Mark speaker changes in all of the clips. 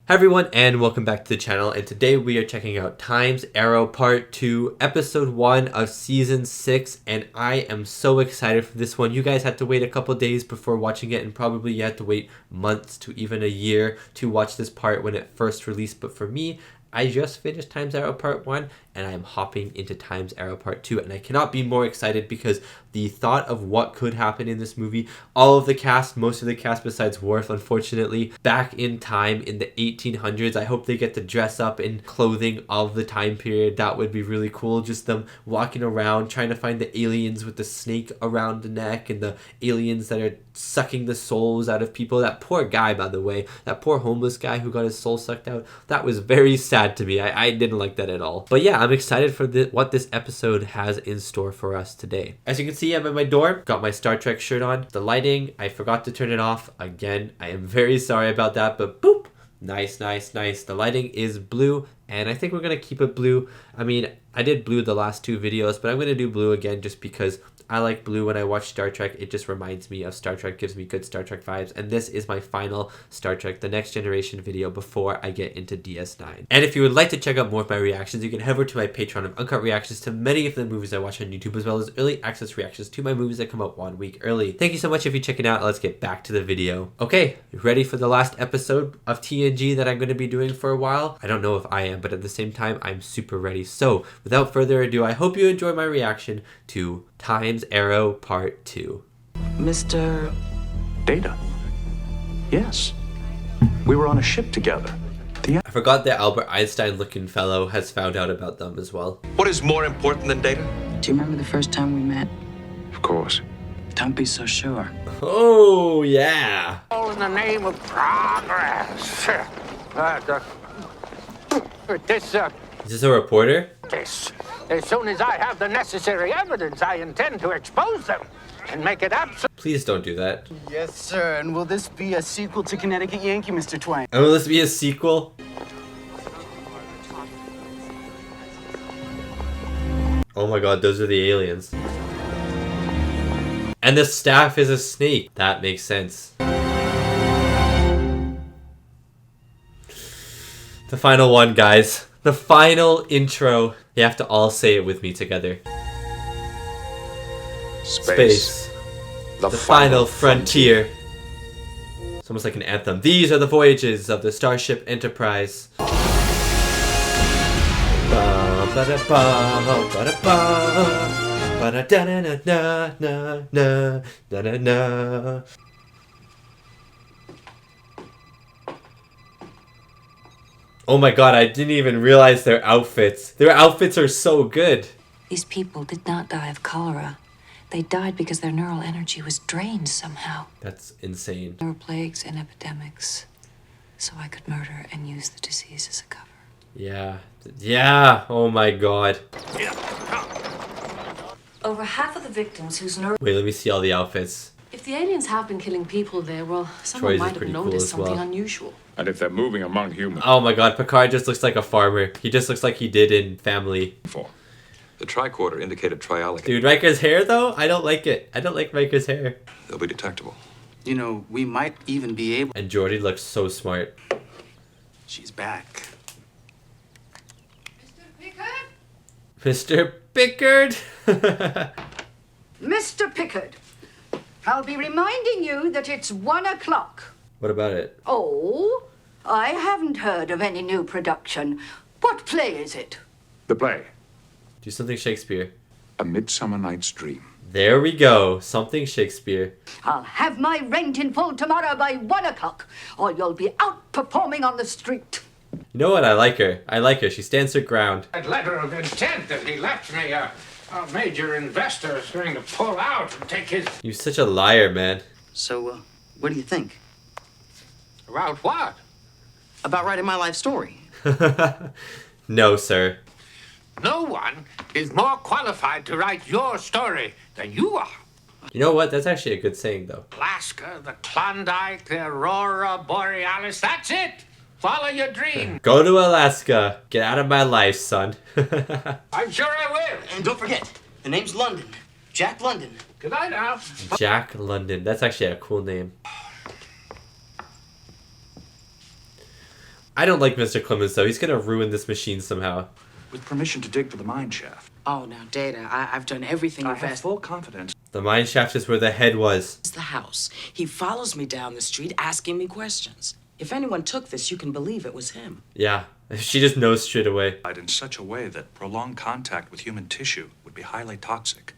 Speaker 1: Hi everyone and welcome back to the channel, and today we are checking out Time's Arrow Part 2, Episode 1 of Season 6, and I am so excited for this one. You guys had to wait a couple days before watching it, and probably you had to wait months to even a year to watch this part when it first released, but for me, I just finished Time's Arrow Part 1 and I am hopping into Time's Arrow Part 2, and I cannot be more excited because the thought of what could happen in this movie, all of the cast, most of the cast besides Worf unfortunately, back in time in the 1800s. I hope they get to dress up in clothing of the time period. That would be really cool. Just them walking around trying to find the aliens with the snake around the neck and the aliens that are sucking the souls out of people. That poor guy, by the way, that poor homeless guy who got his soul sucked out, that was very sad to me. I didn't like that at all. But yeah, I'm excited for what this episode has in store for us today. As you can see, I'm at my dorm, got my Star Trek shirt on. The lighting, I forgot to turn it off again. I am very sorry about that, but boop. Nice, nice, nice. The lighting is blue, and I think we're going to keep it blue. I mean, I did blue the last two videos, but I'm going to do blue again just because I like blue when I watch Star Trek. It just reminds me of Star Trek, gives me good Star Trek vibes. And this is my final Star Trek The Next Generation video before I get into DS9. And if you would like to check out more of my reactions, you can head over to my Patreon of uncut reactions to many of the movies I watch on YouTube, as well as early access reactions to my movies that come out 1 week early. Thank you so much if you check it out. Let's get back to the video. Okay, ready for the last episode of TNG that I'm going to be doing for a while? I don't know if I am, but at the same time, I'm super ready. So without further ado, I hope you enjoy my reaction to Time's Arrow Part 2.
Speaker 2: Mr. Data. Yes. We were on a ship together.
Speaker 1: I forgot that Albert Einstein looking fellow has found out about them as well.
Speaker 3: What is more important than data?
Speaker 4: Do you remember the first time we met?
Speaker 2: Of course.
Speaker 4: Don't be so sure.
Speaker 1: Oh, yeah.
Speaker 5: All in the name of progress.
Speaker 1: Is this a reporter?
Speaker 5: This. As soon as I have the necessary evidence, I intend to expose them and make it absolute.
Speaker 1: Please don't do that.
Speaker 6: Yes, sir. And will this be a sequel to Connecticut Yankee, Mr. Twain?
Speaker 1: And will this be a sequel? Oh my god, those are the aliens. And the staff is a snake. That makes sense. The final one, guys. The final intro. You have to all say it with me together. Space. The final frontier. It's almost like an anthem. These are the voyages of the Starship Enterprise. Oh my god, I didn't even realize their outfits. Their outfits are so good.
Speaker 7: These people did not die of cholera. They died because their neural energy was drained somehow.
Speaker 1: That's insane.
Speaker 7: There were plagues and epidemics, so I could murder and use the disease as a cover.
Speaker 1: Yeah. Yeah. Oh my god.
Speaker 8: Over half of the victims whose neural...
Speaker 1: Wait, let me see all the outfits.
Speaker 8: If the aliens have been killing people there, well, someone
Speaker 1: Troy's
Speaker 8: might have
Speaker 1: pretty cool
Speaker 8: noticed
Speaker 1: as
Speaker 8: something
Speaker 1: well.
Speaker 8: unusual.
Speaker 3: And if they're moving among humans.
Speaker 1: Oh my god, Picard just looks like a farmer. He just looks like he did in Family.
Speaker 3: The tricorder indicated triality.
Speaker 1: Dude, Riker's hair though? I don't like it. I don't like Riker's hair.
Speaker 3: They'll be detectable.
Speaker 6: You know, we might even be able...
Speaker 1: And Geordi looks so smart.
Speaker 6: She's back.
Speaker 1: Mr. Pickard?
Speaker 9: Mr. Pickard, I'll be reminding you that it's 1 o'clock.
Speaker 1: What about it?
Speaker 9: Oh, I haven't heard of any new production. What play is it?
Speaker 3: The play.
Speaker 1: Do something Shakespeare.
Speaker 3: A Midsummer Night's Dream.
Speaker 1: There we go. Something Shakespeare.
Speaker 9: I'll have my rent in full tomorrow by 1 o'clock, or you'll be out performing on the street.
Speaker 1: You know what? I like her. I like her. She stands her ground.
Speaker 5: That letter of intent that he left me, a major investor is going to pull out and take his...
Speaker 1: You're such a liar, man.
Speaker 6: So, what do you think?
Speaker 5: About what?
Speaker 6: About writing my life story.
Speaker 1: No, sir.
Speaker 5: No one is more qualified to write your story than you are.
Speaker 1: You know what? That's actually a good saying, though.
Speaker 5: Alaska, the Klondike, the Aurora Borealis, that's it. Follow your dream.
Speaker 1: Go to Alaska. Get out of my life, son.
Speaker 5: I'm sure I will.
Speaker 6: And don't forget, the name's London. Jack London.
Speaker 5: Good night now.
Speaker 1: Jack London. That's actually a cool name. I don't like Mr. Clemens, though. He's gonna ruin this machine somehow.
Speaker 2: With permission to dig for the mine shaft.
Speaker 4: Oh, now, Data, I've done everything
Speaker 2: I
Speaker 4: you've
Speaker 2: have
Speaker 4: asked.
Speaker 2: full confidence.
Speaker 1: The mine shaft is where the head was.
Speaker 4: It's the house. He follows me down the street asking me questions. If anyone took this, you can believe it was him.
Speaker 1: Yeah, she just knows straight away.
Speaker 2: In such a way that prolonged contact with human tissue would be highly toxic.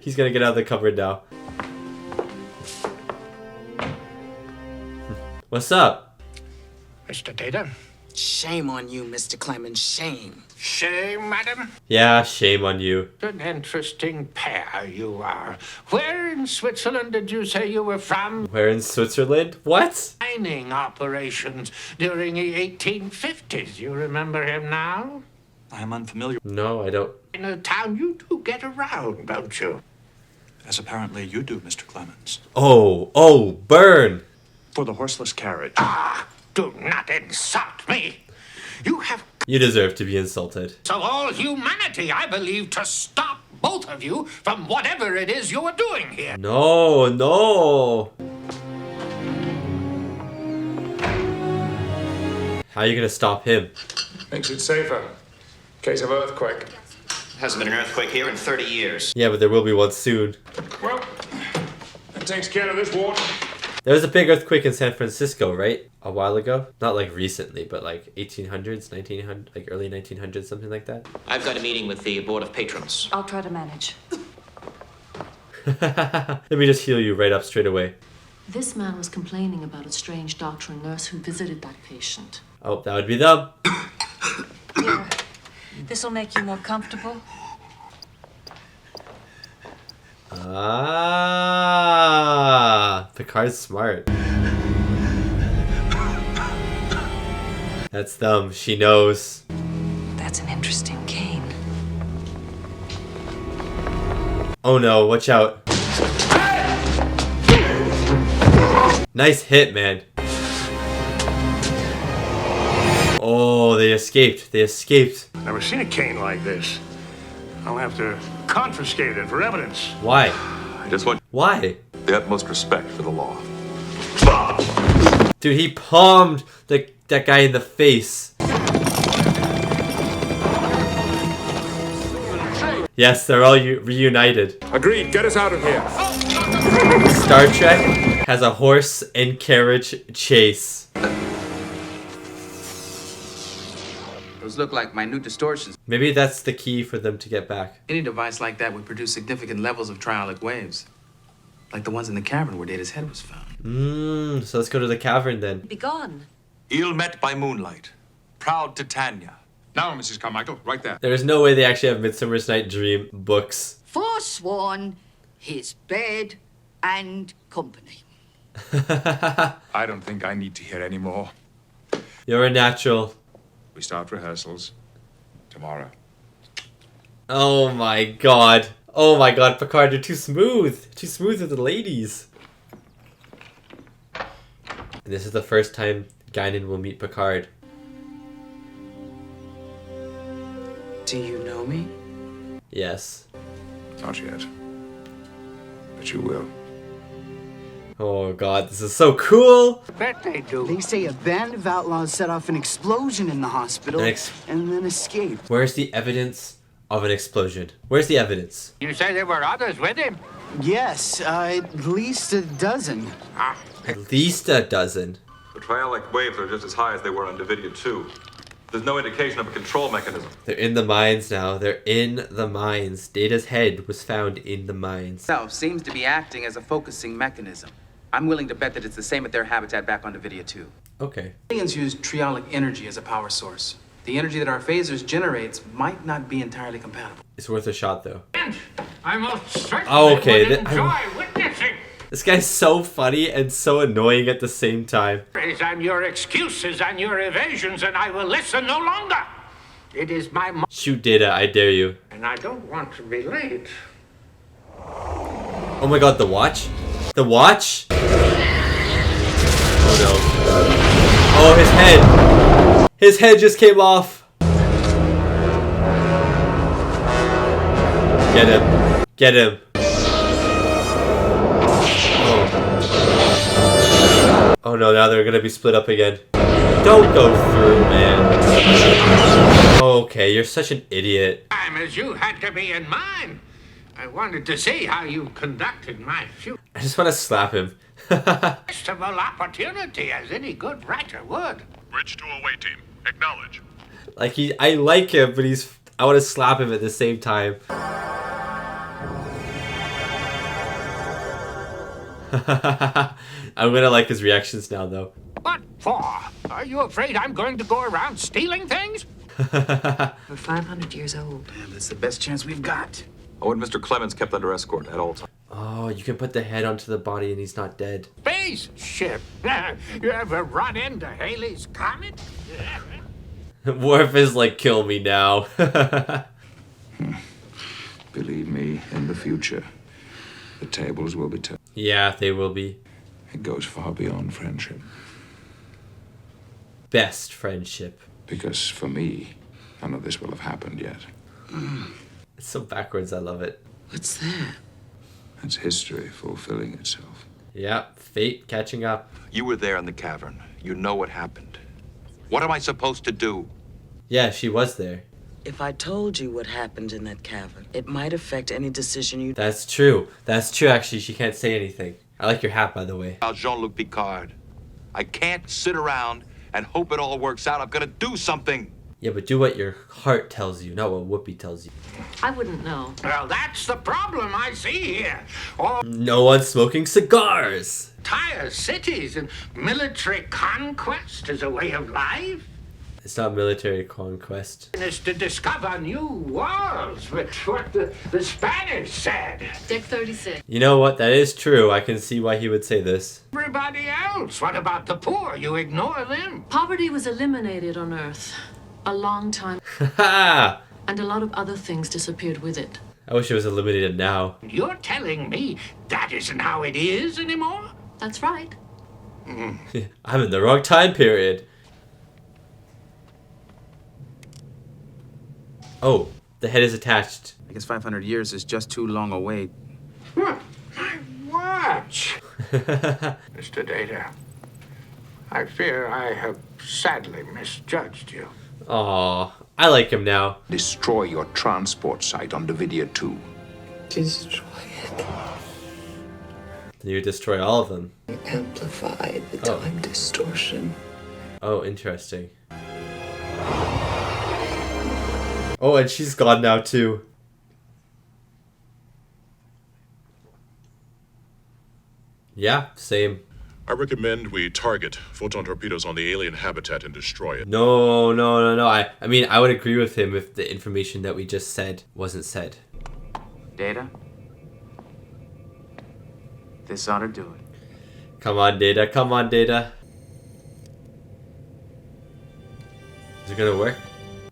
Speaker 1: He's gonna get out of the cupboard now. What's up?
Speaker 5: Mr. Data?
Speaker 4: Shame on you, Mr. Clemens. Shame.
Speaker 5: Shame, madam?
Speaker 1: Yeah, shame on you.
Speaker 5: An interesting pair you are. Where in Switzerland did you say you were from?
Speaker 1: Where in Switzerland? What?
Speaker 5: Mining operations during the 1850s. You remember him now?
Speaker 2: I am unfamiliar,
Speaker 1: No, I don't.
Speaker 5: In a town you do get around, don't you?
Speaker 2: as apparently you do, Mr. Clemens.
Speaker 1: Oh, burn!
Speaker 2: For the horseless carriage.
Speaker 5: Ah, do not insult me. You have
Speaker 1: You deserve to be insulted.
Speaker 5: of all humanity, I believe, to stop both of you from whatever it is you are doing here.
Speaker 1: No. How are you gonna stop him?
Speaker 10: Makes it safer. Case of earthquake.
Speaker 11: Hasn't been an earthquake here in 30 years.
Speaker 1: Yeah, but there will be one soon.
Speaker 10: Well, that takes care of this water.
Speaker 1: There was a big earthquake in San Francisco, right? A while ago? Not like recently, but like 1800s, 1900, like early 1900s, something like that.
Speaker 11: I've got a meeting with the Board of Patrons.
Speaker 7: I'll try to manage.
Speaker 1: Let me just heal you right up straight away.
Speaker 8: This man was complaining about a strange doctor and nurse who visited that patient.
Speaker 1: Oh, that would be them.
Speaker 7: Here, this'll make you more comfortable.
Speaker 1: Ah, Picard's smart. That's them. She knows.
Speaker 7: That's an interesting cane.
Speaker 1: Oh no, watch out. Nice hit, man. Oh, they escaped. They escaped.
Speaker 10: Never seen a cane like this. I'll have to confiscate it for evidence.
Speaker 1: Why?
Speaker 3: I just want
Speaker 1: Why?
Speaker 3: the utmost respect for the law.
Speaker 1: Dude, he palmed that guy in the face. Yes, they're all reunited.
Speaker 10: Agreed, get us out of here.
Speaker 1: Star Trek has a horse and carriage chase.
Speaker 12: Those look like minute distortions.
Speaker 1: Maybe that's the key for them to get back.
Speaker 12: Any device like that would produce significant levels of triolic waves. Like the ones in the cavern where Data's head was found.
Speaker 1: So let's go to the cavern then.
Speaker 7: Be gone.
Speaker 3: Ill met by moonlight. Proud Titania.
Speaker 10: Now, Mrs. Carmichael, right there.
Speaker 1: There is no way they actually have Midsummer's Night Dream books.
Speaker 9: Forsworn, his bed and company.
Speaker 10: I don't think I need to hear any more.
Speaker 1: You're a natural.
Speaker 10: We start rehearsals tomorrow.
Speaker 1: Oh my god. Oh my god, Picard, you're too smooth. Too smooth with the ladies. And this is the first time Guinan will meet Picard.
Speaker 4: Do you know me?
Speaker 1: Yes.
Speaker 10: Not yet. But you will.
Speaker 1: Oh god, this is so cool!
Speaker 5: Bet they do.
Speaker 6: They say a band of outlaws set off an explosion in the hospital and then escaped.
Speaker 1: Where's the evidence of an explosion? Where's the evidence?
Speaker 5: You say there were others with him?
Speaker 6: Yes, at least a dozen.
Speaker 1: At least a dozen.
Speaker 3: The triolic waves are just as high as they were on Davidia 2. There's no indication of a control mechanism.
Speaker 1: They're in the mines now. They're in the mines. Data's head was found in the mines.
Speaker 12: Itself seems to be acting as a focusing mechanism. I'm willing to bet that it's the same at their habitat back on Davidia 2.
Speaker 1: Okay.
Speaker 12: Aliens use triolic energy as a power source. The energy that our phasers generates might not be entirely compatible.
Speaker 1: It's worth a shot though.
Speaker 5: I most certainly
Speaker 1: Oh, okay.
Speaker 5: would enjoy witnessing.
Speaker 1: This guy's so funny and so annoying at the same time.
Speaker 5: And your excuses and your evasions, and I will listen no longer. It is my
Speaker 1: Shoot Data, I dare you.
Speaker 5: and I don't want to be late.
Speaker 1: Oh my god, the watch? The watch? Oh no. Oh, his head. His head just came off. Get him. Get him. Oh no, now they're gonna be split up again. Don't go through, man. Okay, you're such an idiot.
Speaker 5: Time as you had to be in mine. I wanted to see how you conducted my shoot.
Speaker 1: I just want to slap him.
Speaker 5: Festival opportunity, as any good writer would.
Speaker 13: Bridge to away team. Acknowledge.
Speaker 1: Like I like him, but I want to slap him at the same time. I'm gonna like his reactions now, though.
Speaker 5: What for? Are you afraid I'm going to go around stealing things?
Speaker 7: We're 500 years old.
Speaker 12: Damn, that's the best chance we've got.
Speaker 3: Oh, and Mr. Clemens kept under escort at all times.
Speaker 1: Oh, you can put the head onto the body and he's not dead.
Speaker 5: Spaceship. You ever run into Halley's Comet?
Speaker 1: Worf is like, kill me now.
Speaker 2: Believe me, in the future, the tables will be turned.
Speaker 1: Yeah, they will be.
Speaker 2: It goes far beyond friendship.
Speaker 1: Best friendship.
Speaker 2: Because for me, none of this will have happened yet.
Speaker 1: It's so backwards, I love it.
Speaker 4: What's that?
Speaker 2: It's history fulfilling itself.
Speaker 1: Yeah, fate catching up.
Speaker 14: You were there in the cavern. You know what happened. What am I supposed to do?
Speaker 1: Yeah, she was there.
Speaker 4: If I told you what happened in that cavern, it might affect any decision you...
Speaker 1: That's true. That's true, actually. She can't say anything. I like your hat, by the way.
Speaker 14: Jean-Luc Picard. I can't sit around and hope it all works out. I've got to do something.
Speaker 1: Yeah, but do what your heart tells you, not what Whoopi tells you.
Speaker 8: I wouldn't know.
Speaker 5: Well, that's the problem I see here. All
Speaker 1: No one's smoking cigars.
Speaker 5: entire cities and military conquest is a way of life.
Speaker 1: It's not military conquest.
Speaker 5: Is to discover new worlds, which what the Spanish said.
Speaker 8: Deck 36.
Speaker 1: You know what? That is true. I can see why he would say this.
Speaker 5: Everybody else, what about the poor? You ignore them.
Speaker 8: Poverty was eliminated on Earth a long time,
Speaker 1: Ha!
Speaker 8: and a lot of other things disappeared with it.
Speaker 1: I wish it was eliminated now.
Speaker 5: You're telling me that isn't how it is anymore?
Speaker 8: That's right.
Speaker 1: I'm in the wrong time period. Oh, the head is attached.
Speaker 12: I guess 500 years is just too long a wait.
Speaker 5: My watch. Mr. Data, I fear I have sadly misjudged you.
Speaker 1: Aw, I like him now.
Speaker 2: Destroy your transport site on Davidia 2.
Speaker 15: Destroy it.
Speaker 1: You destroy all of them.
Speaker 15: Amplify the time distortion.
Speaker 1: Oh, interesting. Oh, and she's gone now too. Yeah, same.
Speaker 13: I recommend we target photon torpedoes on the alien habitat and destroy it.
Speaker 1: No. I mean, I would agree with him if the information that we just said wasn't said.
Speaker 12: Data? This ought to do it.
Speaker 1: Come on, Data. Come on, Data. Is it gonna work?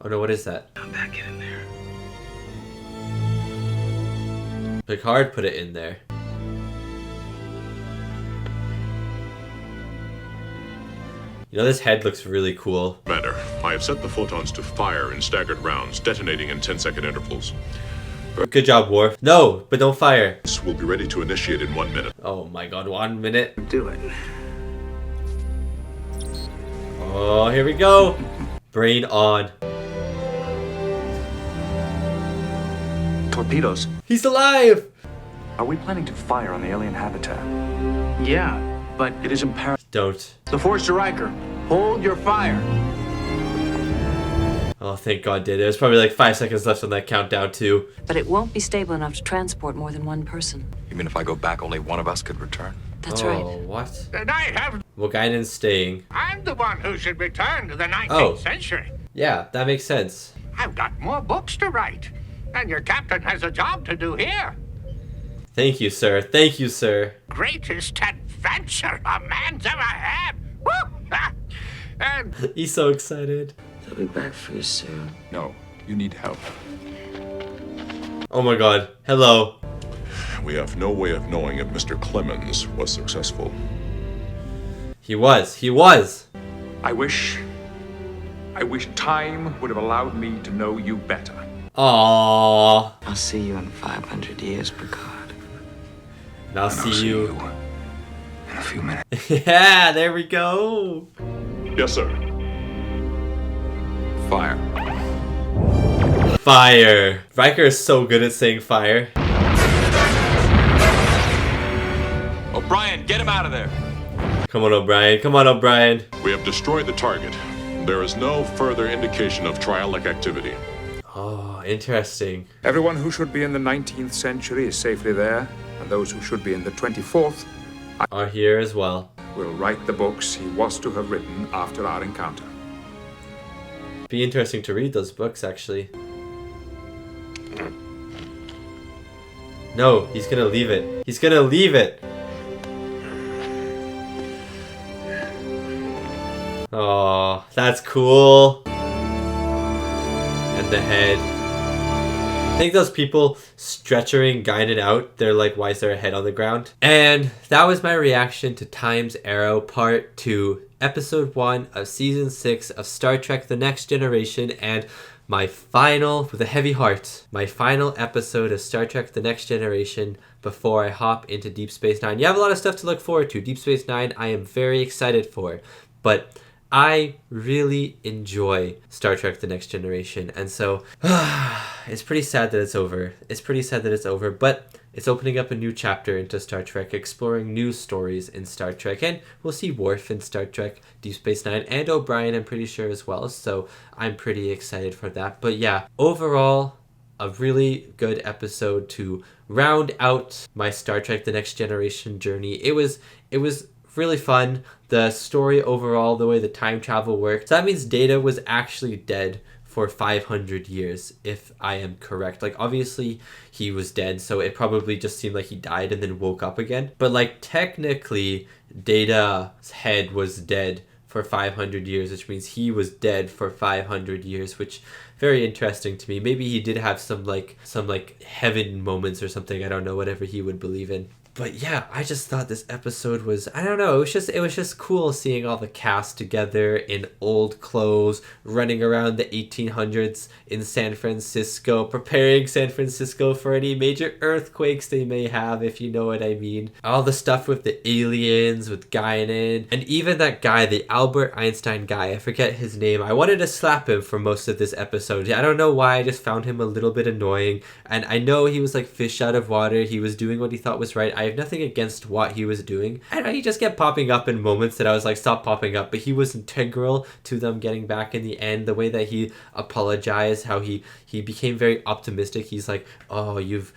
Speaker 1: Oh no, what is that?
Speaker 4: I'm back in there.
Speaker 1: Picard put it in there. You know, this head looks really cool.
Speaker 13: Commander, I have set the photons to fire in staggered rounds, detonating in 10-second intervals.
Speaker 1: Good job, Worf. No, but don't fire.
Speaker 13: This will be ready to initiate in 1 minute.
Speaker 1: Oh my god, 1 minute.
Speaker 12: Do it.
Speaker 1: Oh, here we go. Brain on.
Speaker 2: Torpedoes.
Speaker 1: He's alive!
Speaker 2: Are we planning to fire on the alien habitat?
Speaker 12: Yeah, but it is imperative.
Speaker 1: Don't.
Speaker 12: The Forster Riker, hold your fire.
Speaker 1: Oh, thank God, Data. There's probably like 5 seconds left on that countdown, too.
Speaker 7: But it won't be stable enough to transport more than one person.
Speaker 14: You mean if I go back, only one of us could return?
Speaker 7: That's
Speaker 1: oh,
Speaker 7: right.
Speaker 1: What?
Speaker 5: And I have...
Speaker 1: Well, Guinan's staying.
Speaker 5: I'm the one who should return to the 19th century.
Speaker 1: Yeah, that makes sense.
Speaker 5: I've got more books to write. And your captain has a job to do here.
Speaker 1: Thank you, sir. Thank you, sir.
Speaker 5: Greatest adventure a man's ever had. Woo! And
Speaker 1: he's so excited.
Speaker 4: I'll be back for you soon.
Speaker 2: No, you need help.
Speaker 1: Oh my God. Hello.
Speaker 13: We have no way of knowing if Mr. Clemens was successful.
Speaker 1: He was. He was.
Speaker 2: I wish time would have allowed me to know you better.
Speaker 1: Aww.
Speaker 4: I'll see you in 500 years, Picard.
Speaker 1: And I'll see you
Speaker 2: in a few minutes.
Speaker 1: Yeah, there we go.
Speaker 13: Yes, sir.
Speaker 3: Fire.
Speaker 1: Fire. Riker is so good at saying fire.
Speaker 3: O'Brien, get him out of there.
Speaker 1: Come on, O'Brien. Come on, O'Brien.
Speaker 13: We have destroyed the target. There is no further indication of trialic activity.
Speaker 1: Oh, interesting.
Speaker 16: Everyone who should be in the 19th century is safely there, and those who should be in the 24th
Speaker 1: are here as well.
Speaker 16: Will write the books he was to have written after our encounter.
Speaker 1: Be interesting to read those books, actually. No, he's gonna leave it. He's gonna leave it. Oh, that's cool. And the head. I think those people stretchering Guinan out, they're like, why is there a head on the ground? And that was my reaction to Time's Arrow Part 2, Episode 1 of Season 6 of Star Trek The Next Generation, and my final, with a heavy heart, my final episode of Star Trek The Next Generation before I hop into Deep Space Nine. You have a lot of stuff to look forward to. Deep Space Nine, I am very excited for, but I really enjoy Star Trek The Next Generation, and so it's pretty sad that it's over. It's pretty sad that it's over, but it's opening up a new chapter into Star Trek, exploring new stories in Star Trek, and we'll see Worf in Star Trek Deep Space Nine, and O'Brien, I'm pretty sure, as well, so I'm pretty excited for that. But yeah, overall, a really good episode to round out my Star Trek The Next Generation journey. It was really fun. The story overall, the way the time travel worked. So that means Data was actually dead for 500 years, if I am correct. Like, obviously, he was dead, so it probably just seemed like he died and then woke up again. But, like, technically, Data's head was dead for 500 years, which means he was dead for 500 years, which very interesting to me. Maybe he did have some heaven moments or something. I don't know, whatever he would believe in. But yeah, I just thought this episode was, I don't know, it was just cool seeing all the cast together in old clothes, running around the 1800s in San Francisco, preparing San Francisco for any major earthquakes they may have, if you know what I mean. All the stuff with the aliens, with Guinan, and even that guy, the Albert Einstein guy, I forget his name. I wanted to slap him for most of this episode. I don't know why, I just found him a little bit annoying, and I know he was like fish out of water. He was doing what he thought was right. I have nothing against what he was doing. I know he just kept popping up in moments that I was like, stop popping up, but he was integral to them getting back in the end. The way that he apologized, how he became very optimistic. He's like, oh, you've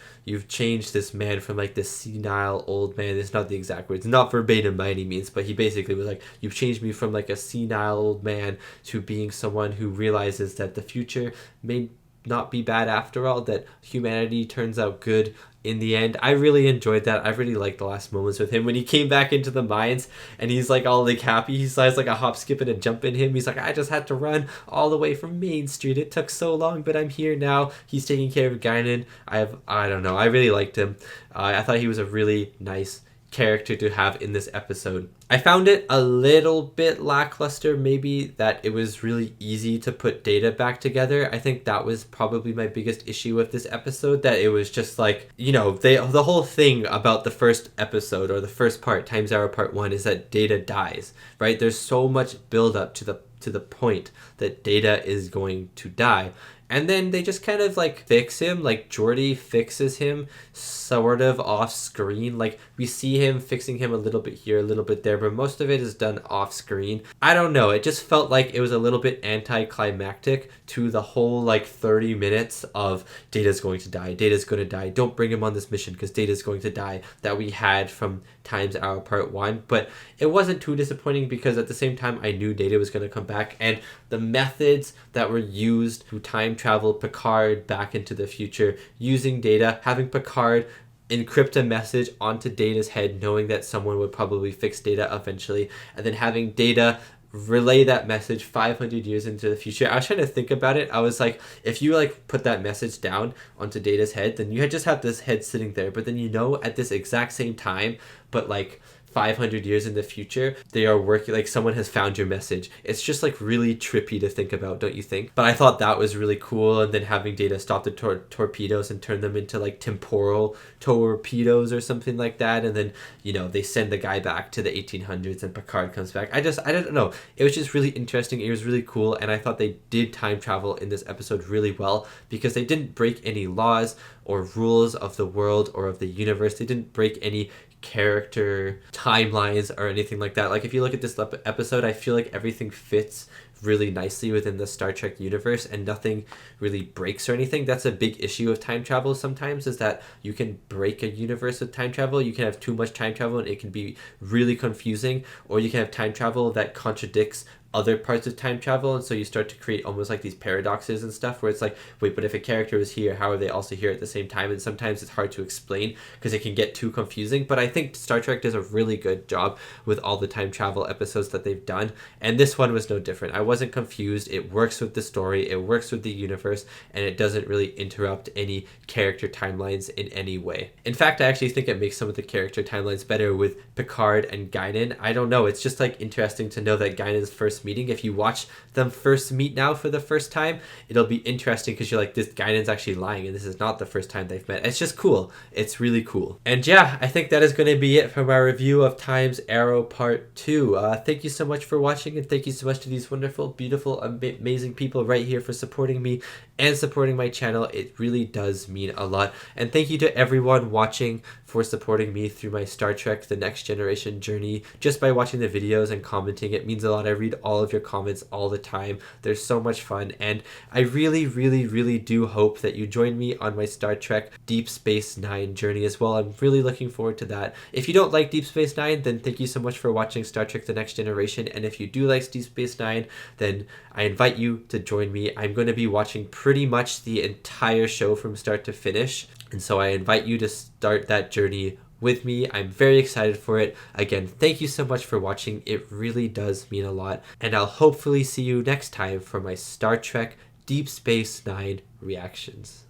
Speaker 1: changed this man from like this senile old man. It's not the exact words, not verbatim by any means, but he basically was like, you've changed me from like a senile old man to being someone who realizes that the future may not be bad after all, that humanity turns out good in the end. I really enjoyed that. I really liked the last moments with him when he came back into the mines and he's like all like happy. He has like a hop, skip, and a jump in him. He's like, I just had to run all the way from Main Street. It took so long, but I'm here now. He's taking care of Guinan. I don't know. I really liked him. I thought he was a really nice character to have in this episode. I found it a little bit lackluster, maybe, that it was really easy to put Data back together. I think that was probably my biggest issue with this episode, that it was just like, you know, the whole thing about the first episode, or the first part, Time's Arrow Part 1, is that Data dies, right? There's so much build up to the point that Data is going to die. And then they just kind of like fix him, like Geordi fixes him sort of off screen. Like we see him fixing him a little bit here, a little bit there, but most of it is done off screen. I don't know, it just felt like it was a little bit anticlimactic to the whole like 30 minutes of Data's going to die, Data's going to die, don't bring him on this mission because Data's going to die, that we had from Time's Arrow Part 1. But it wasn't too disappointing because at the same time I knew Data was going to come back, and the methods that were used to time travel Picard back into the future, using Data, having Picard encrypt a message onto Data's head, knowing that someone would probably fix Data eventually, and then having Data relay that message 500 years into the future. I was trying to think about it. I was like, if you like put that message down onto Data's head, then you just have this head sitting there, but then, you know, at this exact same time, but like 500 years in the future, they are working, like someone has found your message. It's just like really trippy to think about, don't you think? But I thought that was really cool, and then having Data stop the torpedoes and turn them into like temporal torpedoes or something like that, and then, you know, they send the guy back to the 1800s and Picard comes back. I don't know. It was just really interesting. It was really cool, and I thought they did time travel in this episode really well because they didn't break any laws or rules of the world or of the universe. They didn't break any character timelines or anything like that. Like if you look at this episode, I feel like everything fits really nicely within the Star Trek universe and nothing really breaks or anything. That's a big issue of time travel sometimes, is that you can break a universe with time travel. You can have too much time travel and it can be really confusing, or you can have time travel that contradicts other parts of time travel, and so you start to create almost like these paradoxes and stuff where it's like, wait, but if a character was here, how are they also here at the same time? And sometimes it's hard to explain because it can get too confusing. But I think Star Trek does a really good job with all the time travel episodes that they've done, and this one was no different. I wasn't confused. It works with the story, it works with the universe, and it doesn't really interrupt any character timelines in any way. In fact, I actually think it makes some of the character timelines better with Picard and Guinan. I don't know, it's just like interesting to know that Guinan's first meeting, if you watch them first meet now for the first time, it'll be interesting because you're like, this Guinan's actually lying and this is not the first time they've met. It's just cool. It's really cool. And yeah, I think that is going to be it for my review of Time's Arrow Part 2. Thank you so much for watching, and thank you so much to these wonderful, beautiful, amazing people right here for supporting me and supporting my channel. It really does mean a lot. And thank you to everyone watching for supporting me through my Star Trek The Next Generation journey. Just by watching the videos and commenting, it means a lot. I read all of your comments all the time. They're so much fun, and I really, really, really do hope that you join me on my Star Trek Deep Space Nine journey as well. I'm really looking forward to that. If you don't like Deep Space Nine, then thank you so much for watching Star Trek The Next Generation, and if you do like Deep Space Nine, then I invite you to join me. I'm going to be watching pretty much the entire show from start to finish, and so I invite you to start that journey with me. I'm very excited for it. Again, thank you so much for watching. It really does mean a lot, and I'll hopefully see you next time for my Star Trek Deep Space Nine reactions.